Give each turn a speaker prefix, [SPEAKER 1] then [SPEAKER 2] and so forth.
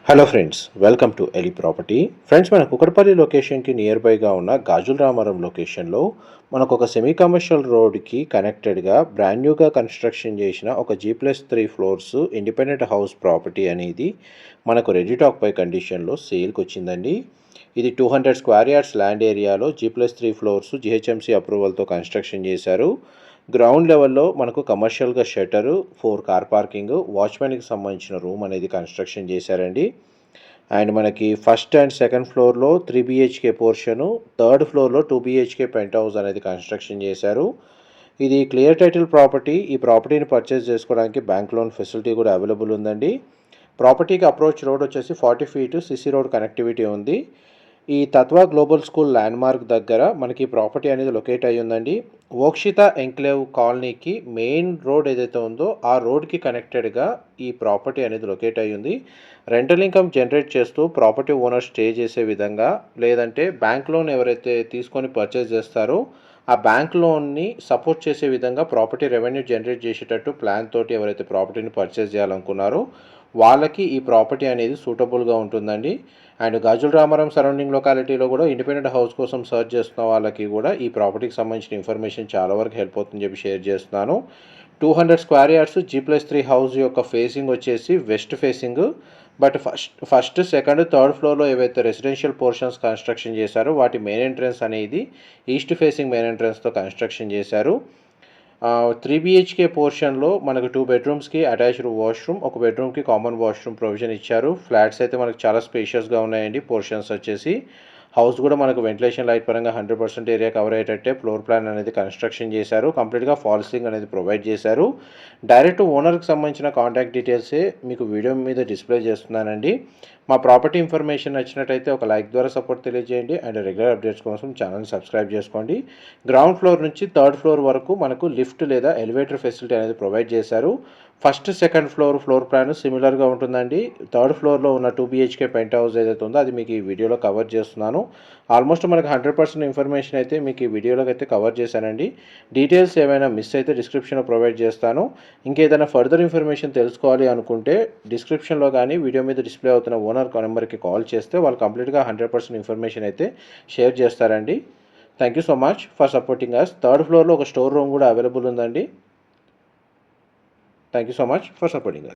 [SPEAKER 1] Hello friends, welcome to ఎలి property. Friends, మన కుకట్పల్లి లొకేషన్కి నియర్ బైగా ఉన్న గాజుల రామారం లొకేషన్లో మనకు ఒక సెమీ కమర్షియల్ రోడ్కి కనెక్టెడ్గా బ్రాండ్ న్యూగా కన్స్ట్రక్షన్ చేసిన ఒక G+3 floors independent house property అనేది మనకు రెడీ టాక్ పై కండిషన్లో సేల్కి వచ్చిందండి. ఇది 200 స్క్వేర్ యార్డ్స్ ల్యాండ్ ఏరియాలో G+3 ఫ్లోర్స్ GHMC అప్రూవల్తో కన్స్ట్రక్షన్ చేశారు. గ్రౌండ్ లెవెల్లో మనకు కమర్షియల్గా షట్టరు, 4 కార్ పార్కింగ్, వాచ్మెన్కి సంబంధించిన రూమ్ అనేది కన్స్ట్రక్షన్ చేశారండి. అండ్ మనకి ఫస్ట్ అండ్ సెకండ్ ఫ్లోర్లో 3 BHK పోర్షను, థర్డ్ ఫ్లోర్లో 2 BHK పెంట్ హౌస్ అనేది కన్స్ట్రక్షన్ చేశారు. ఇది క్లియర్ టైటిల్ ప్రాపర్టీ. ఈ ప్రాపర్టీని పర్చేస్ చేసుకోవడానికి బ్యాంక్ లోన్ ఫెసిలిటీ కూడా అవైలబుల్ ఉందండి. ప్రాపర్టీకి అప్రోచ్ రోడ్ వచ్చేసి 40 ఫీట్ సిసి రోడ్ కనెక్టివిటీ ఉంది. ఈ తత్వ గ్లోబల్ స్కూల్ ల్యాండ్ మార్క్ దగ్గర మనకి ప్రాపర్టీ అనేది లొకేట్ అయ్యి ఉందండి. ఓక్షిత ఎంక్లేవ్ కాలనీకి మెయిన్ రోడ్ ఏదైతే ఉందో ఆ రోడ్కి కనెక్టెడ్గా ఈ ప్రాపర్టీ అనేది లొకేట్ అయ్యి ఉంది. రెంటల్ ఇన్కమ్ జనరేట్ చేస్తూ ప్రాపర్టీ ఓనర్ స్టే చేసే విధంగా, లేదంటే బ్యాంక్ లోన్ ఎవరైతే తీసుకొని పర్చేస్ చేస్తారో ఆ బ్యాంక్ లోన్ని సపోర్ట్ చేసే విధంగా ప్రాపర్టీ రెవెన్యూ జనరేట్ చేసేటట్టు ప్లాన్ తోటి ఎవరైతే ప్రాపర్టీని పర్చేస్ చేయాలనుకున్నారో వాళ్ళకి ఈ ప్రాపర్టీ అనేది సూటబుల్గా ఉంటుందండి. అండ్ గాజుల రామారం సరౌండింగ్ లొకాలిటీలో కూడా ఇండిపెండెంట్ హౌస్ కోసం సర్చ్ చేస్తున్న వాళ్ళకి కూడా ఈ ప్రాపర్టీకి సంబంధించిన ఇన్ఫర్మేషన్ చాలా వరకు హెల్ప్ అవుతుందని చెప్పి షేర్ చేస్తున్నాను. 200 స్క్వేర్ యార్డ్స్ G+3 హౌస్ యొక్క ఫేసింగ్ వచ్చేసి west facing. But first second third ఫ్లోర్లో ఏవైతే రెసిడెన్షియల్ పోర్షన్స్ కన్స్ట్రక్షన్ చేశారో వాటి మెయిన్ ఎంట్రన్స్ అనేది ఈస్ట్ ఫేసింగ్ మెయిన్ ఎంట్రన్స్తో కన్స్ట్రక్షన్ చేశారు. 3 BHK పోర్షన్లో మనకు 2 బెడ్రూమ్స్కి అటాచ్డ్ వాష్రూమ్, ఒక బెడ్రూమ్కి కామన్ వాష్రూమ్ ప్రొవిజన్ ఇచ్చారు. ఫ్లాట్స్ అయితే మనకు చాలా స్పేషియస్గా ఉన్నాయండి. పోర్షన్స్ వచ్చేసి హౌస్ కూడా మనకు వెంటిలేషన్ లైట్ పరంగా 100% ఏరియా కవర్ అయ్యేటట్టే ఫ్లోర్ ప్లాన్ అనేది కన్స్ట్రక్షన్ చేశారు. కంప్లీట్గా ఫాల్సింగ్ అనేది ప్రొవైడ్ చేశారు. డైరెక్ట్ ఓనర్కి సంబంధించిన కాంటాక్ట్ డీటెయిల్సే మీకు వీడియో మీద డిస్ప్లే చేస్తున్నానండి. మా ప్రాపర్టీ ఇన్ఫర్మేషన్ నచ్చినట్టయితే ఒక లైక్ ద్వారా సపోర్ట్ తెలియజేయండి. అండ్ రెగ్యులర్ అప్డేట్స్ కోసం ఛానల్ని సబ్స్క్రైబ్ చేసుకోండి. గ్రౌండ్ ఫ్లోర్ నుంచి థర్డ్ ఫ్లోర్ వరకు మనకు లిఫ్ట్ లేదా ఎలివేటర్ ఫెసిలిటీ అనేది ప్రొవైడ్ చేశారు. ఫస్ట్ సెకండ్ ఫ్లోర్ ప్లాన్ సిమిలర్గా ఉంటుందండి. థర్డ్ ఫ్లోర్లో ఉన్న 2 BHK పెంట్ హౌస్ ఏదైతే ఉందో అది మీకు ఈ వీడియోలో కవర్ చేస్తున్నాను. ఆల్మోస్ట్ మనకు 100% ఇన్ఫర్మేషన్ అయితే మీకు ఈ వీడియోలోకి అయితే కవర్ చేశానండి. డీటెయిల్స్ ఏమైనా మిస్ అయితే డిస్క్రిప్షన్లో ప్రొవైడ్ చేస్తాను. ఇంకేదైనా ఫర్దర్ ఇన్ఫర్మేషన్ తెలుసుకోవాలి అనుకుంటే డిస్క్రిప్షన్లో కానీ వీడియో మీద డిస్ప్లే అవుతున్న ఓనర్ నెంబర్కి కాల్ చేస్తే వాళ్ళు కంప్లీట్గా 100% ఇన్ఫర్మేషన్ అయితే షేర్ చేస్తారండి. Thank you so much for supporting us. Third ఫ్లోర్లో ఒక స్టోర్ రూమ్ కూడా అవైలబుల్ ఉందండి. Thank you so much for supporting us.